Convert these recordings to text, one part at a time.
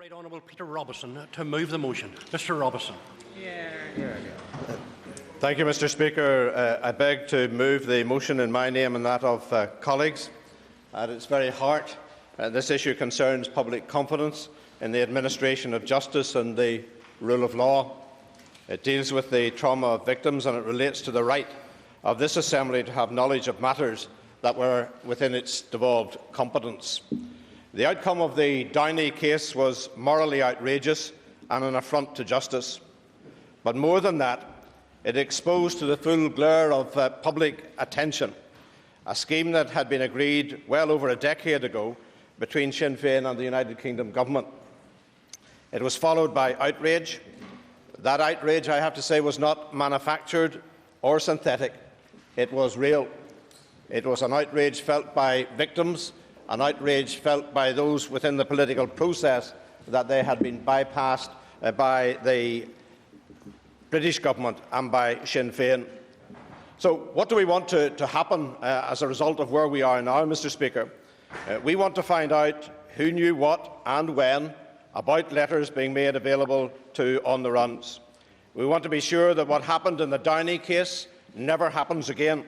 Right Honourable Peter Robinson to move the motion. Mr Robinson. Thank you, Mr Speaker. I beg to move the motion in my name and that of colleagues. At its very heart, this issue concerns public confidence in the administration of justice and the rule of law. It deals with the trauma of victims, and it relates to the right of this Assembly to have knowledge of matters that were within its devolved competence. The outcome of the Downey case was morally outrageous and an affront to justice. But more than that, it exposed to the full glare of public attention a scheme that had been agreed well over a decade ago between Sinn Féin and the United Kingdom Government. It was followed by outrage. That outrage, I have to say, was not manufactured or synthetic. It was real. It was an outrage felt by victims, an outrage felt by those within the political process that they had been bypassed by the British Government and by Sinn Féin. So what do we want to happen as a result of where we are now, Mr Speaker? We want to find out who knew what and when about letters being made available to on-the-runs. We want to be sure that what happened in the Downey case never happens again.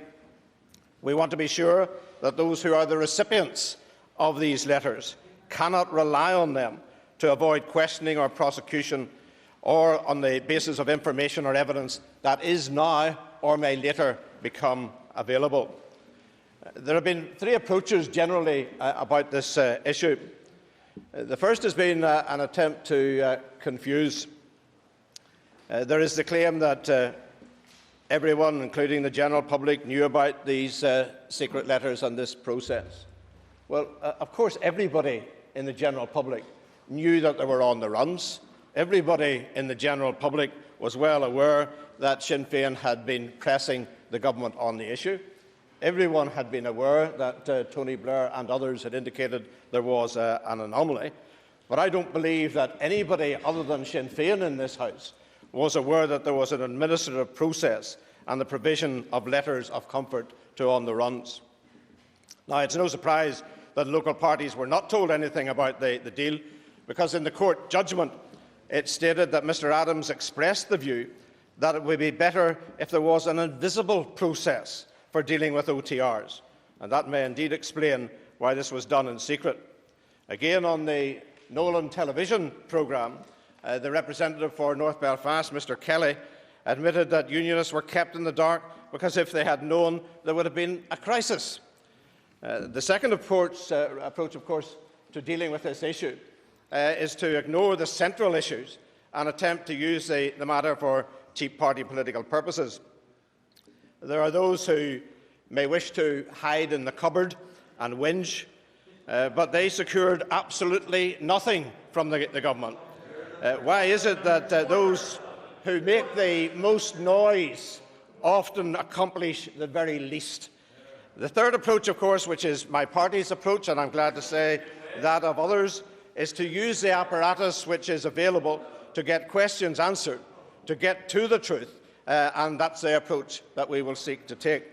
We want to be sure that those who are the recipients of these letters cannot rely on them to avoid questioning or prosecution, or on the basis of information or evidence that is now or may later become available. There have been three approaches generally about this issue. The first has been an attempt to confuse. There is the claim that everyone, including the general public, knew about these secret letters and this process. Well, of course, everybody in the general public knew that they were on the runs. Everybody in the general public was well aware that Sinn Féin had been pressing the government on the issue. Everyone had been aware that Tony Blair and others had indicated there was an anomaly. But I don't believe that anybody other than Sinn Féin in this House was aware that there was an administrative process and the provision of letters of comfort to on-the-runs. Now, it's no surprise that local parties were not told anything about the deal, because in the court judgment it stated that Mr Adams expressed the view that it would be better if there was an invisible process for dealing with OTRs, and that may indeed explain why this was done in secret. Again, on the Nolan television programme, the representative for North Belfast, Mr Kelly, admitted that Unionists were kept in the dark because if they had known, there would have been a crisis. The second approach, of course, to dealing with this issue is to ignore the central issues and attempt to use the matter for cheap party political purposes. There are those who may wish to hide in the cupboard and whinge, but they secured absolutely nothing from the government. Why is it that those who make the most noise often accomplish the very least? The third approach, of course, which is my party's approach, and I'm glad to say that of others, is to use the apparatus which is available to get questions answered, to get to the truth, and that's the approach that we will seek to take.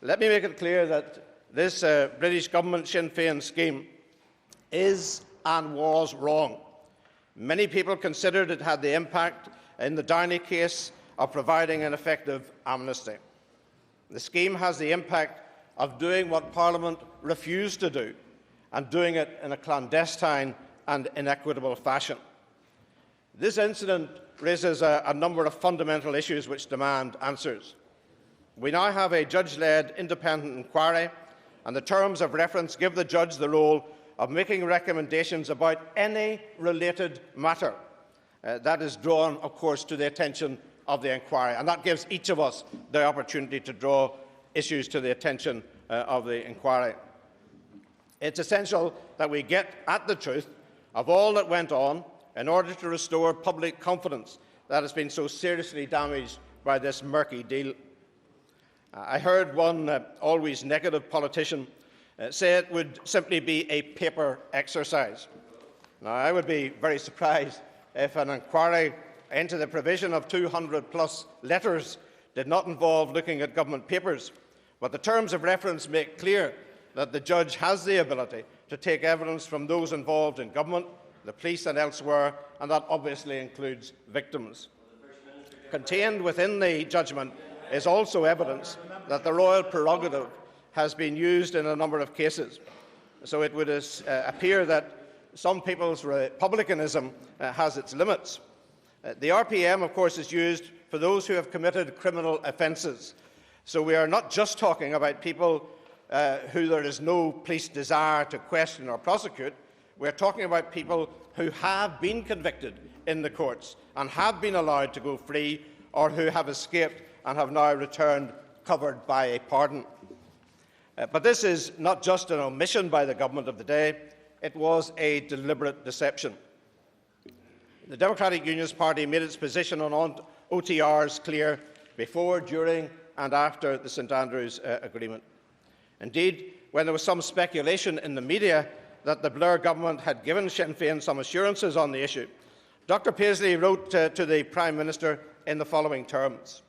Let me make it clear that this British Government Sinn Féin scheme is and was wrong. Many people considered it had the impact in the Downey case of providing an effective amnesty. The scheme has the impact of doing what Parliament refused to do, and doing it in a clandestine and inequitable fashion. This incident raises a number of fundamental issues which demand answers. We now have a judge-led independent inquiry, and the terms of reference give the judge the role of making recommendations about any related matter that is drawn, of course, to the attention of the inquiry, and that gives each of us the opportunity to draw issues to the attention of the inquiry. It's essential that we get at the truth of all that went on in order to restore public confidence that has been so seriously damaged by this murky deal. I heard one always negative politician say it would simply be a paper exercise. Now, I would be very surprised if an inquiry into the provision of 200+ letters did not involve looking at government papers, but the terms of reference make clear that the judge has the ability to take evidence from those involved in government, the police and elsewhere, and that obviously includes victims. Contained within the judgment is also evidence that the royal prerogative has been used in a number of cases. So it would appear that some people's republicanism has its limits. The RPM, of course, is used for those who have committed criminal offences. So we are not just talking about people who there is no police desire to question or prosecute. We are talking about people who have been convicted in the courts and have been allowed to go free, or who have escaped and have now returned covered by a pardon. But this is not just an omission by the government of the day, it was a deliberate deception. The Democratic Unionist Party made its position on OTRs clear before, during and after the St Andrews Agreement. Indeed, when there was some speculation in the media that the Blair government had given Sinn Féin some assurances on the issue, Dr Paisley wrote to the Prime Minister in the following terms: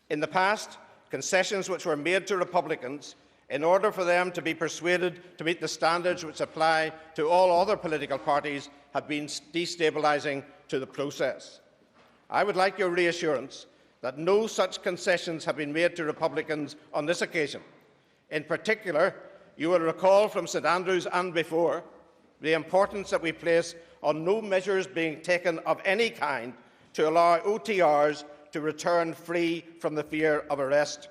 "In the past, concessions which were made to Republicans in order for them to be persuaded to meet the standards which apply to all other political parties have been destabilising to the process. I would like your reassurance that no such concessions have been made to Republicans on this occasion. In particular, you will recall from St Andrews and before the importance that we place on no measures being taken of any kind to allow OTRs to return free from the fear of arrest.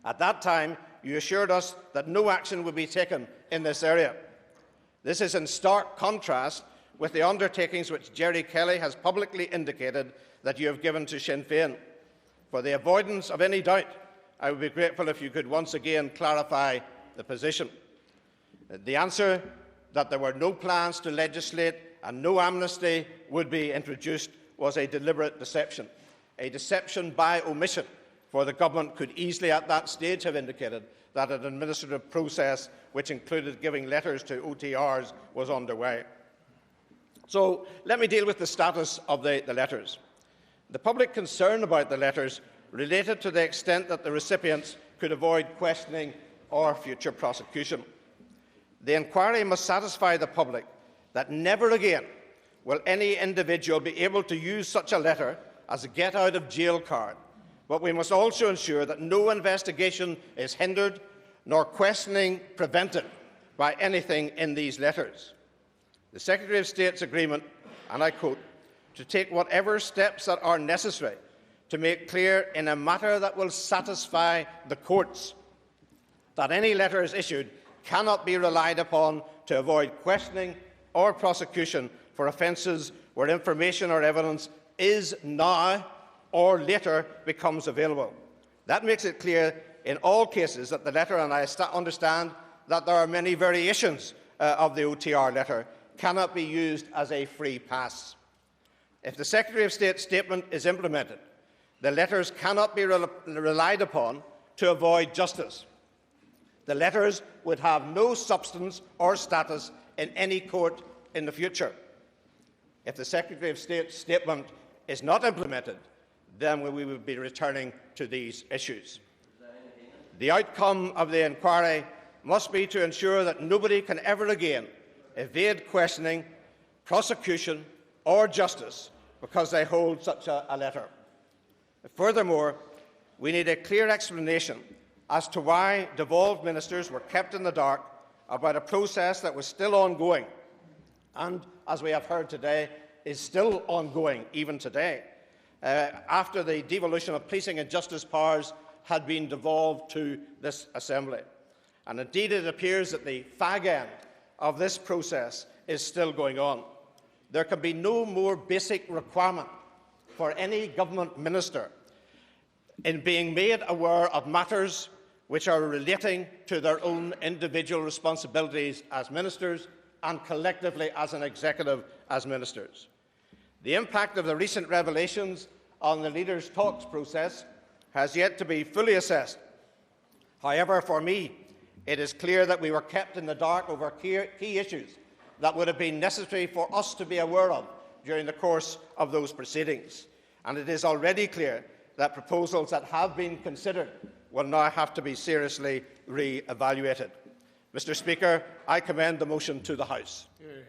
At that time, you assured us that no action would be taken in this area. This is in stark contrast with the undertakings which Jerry Kelly has publicly indicated that you have given to Sinn Féin. For the avoidance of any doubt, I would be grateful if you could once again clarify the position." The answer that there were no plans to legislate and no amnesty would be introduced was a deliberate deception, a deception by omission, for the government could easily at that stage have indicated that an administrative process which included giving letters to OTRs was underway. So let me deal with the status of the letters. The public concern about the letters related to the extent that the recipients could avoid questioning or future prosecution. The inquiry must satisfy the public that never again will any individual be able to use such a letter as a get-out-of-jail card, but we must also ensure that no investigation is hindered nor questioning prevented by anything in these letters. The Secretary of State's agreement, and I quote, "to take whatever steps that are necessary to make clear in a matter that will satisfy the courts that any letters issued cannot be relied upon to avoid questioning or prosecution for offences where information or evidence is now or later becomes available." That makes it clear in all cases that the letter, and I understand that there are many variations of the OTR letter, cannot be used as a free pass. If the Secretary of State's statement is implemented, the letters cannot be relied upon to avoid justice. The letters would have no substance or status in any court in the future. If the Secretary of State's statement is not implemented, then we will be returning to these issues. The outcome of the inquiry must be to ensure that nobody can ever again evade questioning, prosecution or justice because they hold such a letter. Furthermore, we need a clear explanation as to why devolved ministers were kept in the dark about a process that was still ongoing and, as we have heard today, is still ongoing even today, after the devolution of policing and justice powers had been devolved to this Assembly. And indeed, it appears that the fag end of this process is still going on. There can be no more basic requirement for any government minister in being made aware of matters which are relating to their own individual responsibilities as ministers and collectively as an executive as ministers. The impact of the recent revelations on the Leaders' Talks process has yet to be fully assessed. However, for me, it is clear that we were kept in the dark over key issues that would have been necessary for us to be aware of during the course of those proceedings. And it is already clear that proposals that have been considered will now have to be seriously re-evaluated. Mr. Speaker, I commend the motion to the House. Hear, hear.